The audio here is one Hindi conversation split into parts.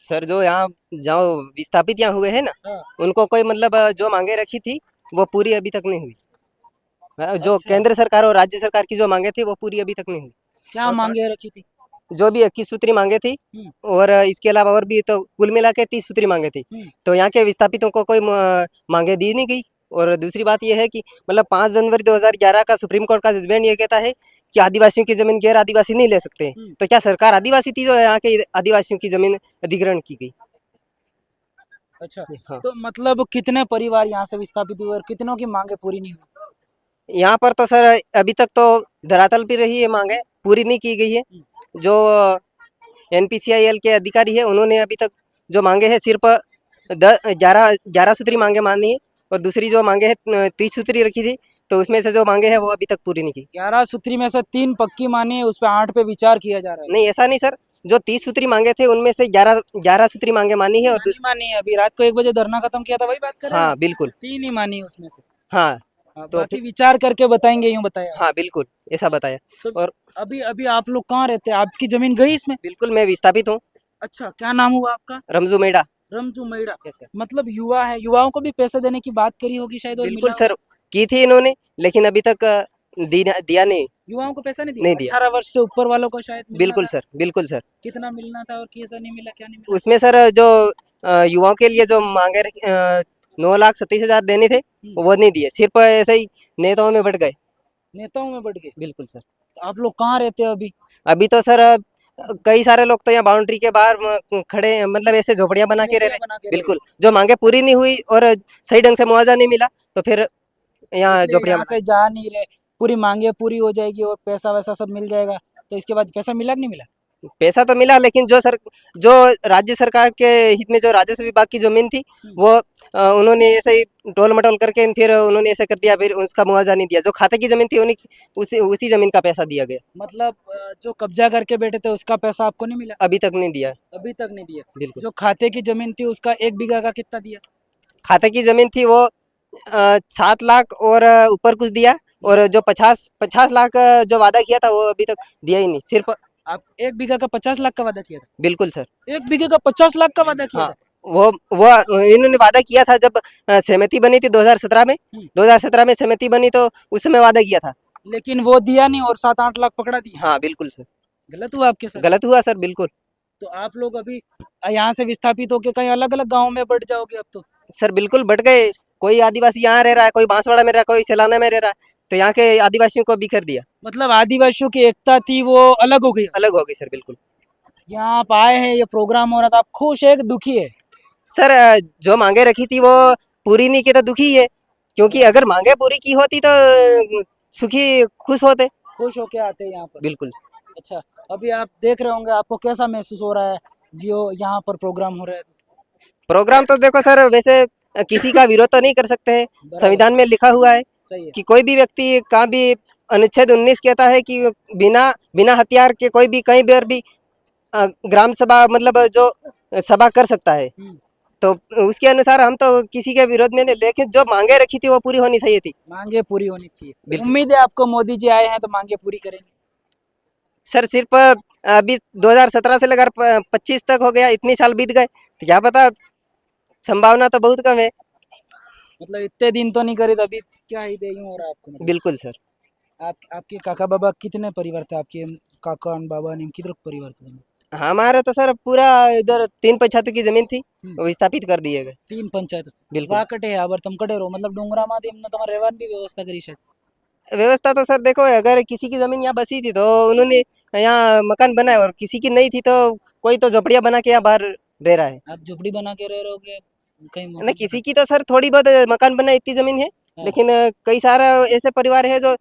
सर जो यहाँ जो विस्थापित यहाँ हुए हैं ना, हाँ। उनको कोई मतलब जो मांगे रखी थी वो पूरी अभी तक नहीं हुई। जो अच्छा, केंद्र सरकार और राज्य सरकार की जो मांगे थी वो पूरी अभी तक नहीं हुई। क्या और मांगे रखी थी? जो भी 21 सूत्री मांगे थी हम्म, और इसके अलावा और भी तो कुल मिला के 30 सूत्री मांगे थी। हम्म। तो यहाँ के विस्थापितों को कोई मांगे दी नहीं गई। और दूसरी बात यह है कि मतलब 5 जनवरी 2011 का सुप्रीम कोर्ट का जजमेंट ये कहता है कि आदिवासियों की जमीन गैर आदिवासी नहीं ले सकते। हम्म। तो क्या सरकार आदिवासी थी जो यहाँ के आदिवासियों की जमीन अधिग्रहण की गई? अच्छा, हाँ, तो मतलब कितने परिवार यहाँ से विस्थापित हुए और कितनों की मांगे पूरी नहीं हुई? यहाँ पर तो सर अभी तक तो धरातल पे रही है, मांगे पूरी नहीं की गई है। जो एनपीसीआईएल के अधिकारी है उन्होंने अभी तक जो मांगे हैं सिर्फ 11 सूत्री मांगे मानी है। और दूसरी जो मांगे है 30 सूत्री रखी थी। तो उसमें से जो मांगे हैं वो अभी तक पूरी नहीं की। 11 सूत्री में से 3 पक्की मानी है, उस पर 8 पे विचार किया जा रहा है। नहीं, ऐसा नहीं सर। जो 30 सूत्री मांगे थे उनमें से 11 सूत्री मांगे मानी है। और मानी मानी है, अभी रात को 1 बजे धरना खत्म किया था, वही बात कर रहे हैं हाँ आप? बिल्कुल। 3 ही मानी है उसमें से। हाँ हाँ, तो बाकी विचार करके बताएंगे, यूं बताया हाँ बिल्कुल ऐसा बताया। तो। और अभी अभी आप लोग कहाँ रहते हैं? आपकी जमीन गई इसमें? बिल्कुल मैं विस्थापित हूँ। अच्छा, क्या नाम हुआ आपका? रमजू मेड़ा। रमजू मैड़ा। Yes sir. मतलब युवा है, युवाओं को भी पैसे देने की बात करी होगी शायद और बिल्कुल मिला सर, होगा। की थी इन्होंने, लेकिन अभी तक दिया नहीं। युवाओं को पैसा नहीं दिया? नहीं दिया। 18 वर्ष से ऊपर वालों को शायद मिलना बिल्कुल था। सर, बिल्कुल सर। कितना मिलना था और कैसा नहीं मिला, क्या नहीं मिला? उसमें सर जो युवाओं के लिए जो मांगे 9,37,000 देने थे वो नहीं दिए, सिर्फ ऐसे ही नेताओं में बट गए। नेताओं में बढ़ गए। बिल्कुल सर। तो आप लोग कहाँ रहते हो अभी? अभी तो सर कई सारे लोग तो यहाँ बाउंड्री के बाहर खड़े मतलब ऐसे झोपड़ियां बना के रह झोपड़ियां रहे। बना के रह रहे बिल्कुल, जो मांगे पूरी नहीं हुई और सही ढंग से मुआवजा नहीं मिला तो फिर हो। यहाँ इसलिए झोपड़ियां यहाँ बना। से जा नहीं रहे। पूरी मांगे पूरी हो जाएगी और पैसा वैसा सब मिल जाएगा। तो इसके बाद पैसा मिला कि नहीं मिला? पैसा तो मिला, लेकिन जो राज्य सरकार के हित में जो राजस्व विभाग की जमीन थी हम्म। वो उन्होंने ऐसे ही टोल मटोल करके फिर उन्होंने ऐसा कर दिया, फिर उसका मुआवजा नहीं दिया। जो खाते की जमीन थी उन्हीं उसी जमीन का पैसा दिया गया। मतलब जो कब्जा करके बैठे थे उसका पैसा आपको नहीं मिला? अभी तक नहीं दिया। अभी तक नहीं दिया। बिल्कुल। जो खाते की जमीन थी उसका 1 बीघा का कितना दिया? खाते की जमीन थी वो 7 लाख और ऊपर कुछ दिया। और जो 50 लाख जो वादा किया था वो अभी तक दिया ही नहीं, सिर्फ। आप 1 बीघा का 50 लाख का वादा किया था? बिल्कुल सर। 1 बीघे का 50 लाख का वादा किया हाँ, था? वो इन्होंने वादा किया था जब सहमति बनी थी 2017 में। हम्म। 2017 में सहमति बनी तो उस समय वादा किया था। लेकिन वो दिया नहीं और 7-8 लाख पकड़ा दिया। हाँ बिल्कुल सर। गलत हुआ आपके साथ। गलत हुआ सर, बिल्कुल। तो आप लोग अभी यहाँ से विस्थापित होके कहीं अलग अलग गाँव में बढ़ जाओगे अब तो? सर बिल्कुल बढ़ गए। कोई आदिवासी यहाँ रह रहा है, कोई बांसवाड़ा में रह रहा है, कोई सैलाना में रह रहा है। तो यहाँ के आदिवासियों को बिखर दिया। मतलब आदिवासियों की एकता थी वो अलग हो गई अब। अलग हो गई सर, बिल्कुल। यहाँ आप आए हैं, ये प्रोग्राम हो रहा था, आप खुश है कि दुखी है? सर जो मांगे रखी थी वो पूरी नहीं की तो दुखी है, क्योंकि अगर मांगे पूरी की होती तो सुखी खुश होते। खुश होके आते हैं यहाँ पर। बिल्कुल। अच्छा, अभी आप देख रहे होंगे, आपको कैसा महसूस हो रहा है जो यहाँ पर प्रोग्राम हो रहा है? प्रोग्राम तो देखो सर, वैसे किसी का विरोध तो नहीं कर सकते हैं। बराबर। संविधान में लिखा हुआ है सही है। कि कोई भी व्यक्ति कहाँ भी, अनुच्छेद 19 कहता है कि बिना बिना हथियार के कोई भी कहीं पर भी ग्राम सभा मतलब जो सभा कर सकता है। तो उसके अनुसार हम तो किसी के विरोध में नहीं, लेकिन जो मांगे रखी थी वो पूरी होनी चाहिए थी। मांगे पूरी होनी चाहिए। बिल्कुल। उम्मीद है आपको मोदी जी आए हैं तो मांगे पूरी करेंगे। सर सिर्फ अभी 2017 से लेकर 25 तक हो गया, इतने साल बीत गए, तो क्या पता, संभावना तो बहुत कम है। मतलब इतने दिन तो नहीं करे तो अभी क्या ही दे यूं हो रहा है आपको? मतलब बिल्कुल सर। आपके काका बाबा कितने परिवार थे? आपके काका और बाबा ने कितने परिवार थे? हमारा तो सर पूरा इधर 3 पंचायतों की जमीन थी, हम्म। वो विस्थापित कर दिए गए। 3 पंचायत बिल्कुल। वाकटे आबर तम कटे रहो, मतलब डोंगरा माथे हमने तुम्हारे रहवान की व्यवस्था करी शायद। व्यवस्था तो सर देखो, अगर किसी की जमीन यहाँ बसी थी तो उन्होंने यहाँ मकान बनाए, और किसी की नहीं थी तो कोई तो झोपड़ियाँ बना के यहाँ बाहर रह रहा है। आप झोपड़ी बना के रह रहोगे कहीं ना, मकान किसी की तो सर थोड़ी बहुत मकान बनाए, इतनी जमीन है। हाँ। लेकिन कई सारा ऐसे परिवार है जो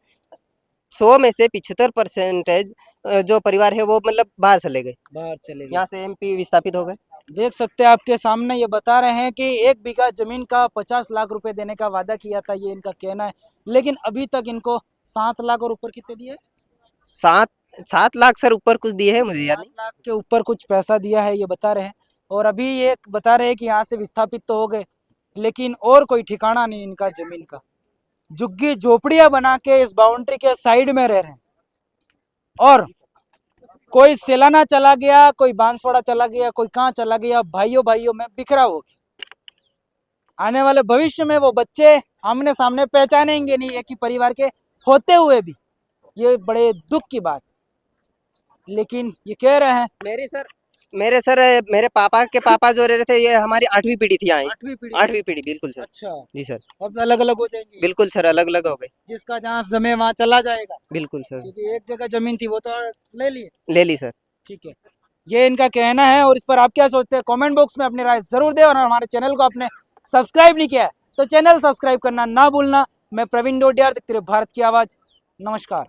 100 में से 75% जो परिवार है वो मतलब बाहर चले गए, बाहर चले गए। यहाँ से एमपी विस्थापित हो गए। देख सकते हैं आपके सामने, ये बता रहे हैं कि 1 बीघा जमीन का 50 लाख रुपए देने का वादा किया था, ये इनका कहना है। लेकिन अभी तक इनको 7 लाख और ऊपर कितने दिए? 7 लाख सर ऊपर कुछ दिए है, मुझे याद 7 नहीं। लाख के ऊपर कुछ पैसा दिया है, ये बता रहे हैं। और अभी ये बता रहे हैं कि यहाँ से विस्थापित तो हो गए, लेकिन और कोई ठिकाना नहीं इनका जमीन का। झुग्गी झोपड़ियां बना के इस बाउंड्री के साइड में रह रहे हैं। और कोई सेलाना चला गया, कोई बांसवाड़ा चला गया, कोई कहाँ चला गया, भाइयों भाइयों में बिखरा हो गया। आने वाले भविष्य में वो बच्चे आमने सामने पहचानेंगे नहीं एक ही परिवार के होते हुए भी। ये बड़े दुख की बात। लेकिन ये कह रहे हैं मेरे पापा के पापा जो रह रहे थे, ये हमारी 8वीं पीढ़ी थी यहाँ। 8वीं 8वीं पीढ़ी, बिल्कुल सर। अच्छा, जी सर, अब अलग अलग हो जाएंगे। बिल्कुल सर, अलग अलग हो गए। जिसका जहाँ जमे वहाँ चला जाएगा, बिल्कुल सर, क्योंकि एक जगह जमीन थी वो तो ले लिए। ले ली सर। ठीक है, ये इनका कहना है। और इस पर आप क्या सोचते हैं कमेंट बॉक्स में अपनी राय जरूर दें। और हमारे चैनल को आपने सब्सक्राइब नहीं किया है तो चैनल सब्सक्राइब करना ना भूलना। मैं प्रवीण डोडियार, देखते रहिए भारत की आवाज। नमस्कार।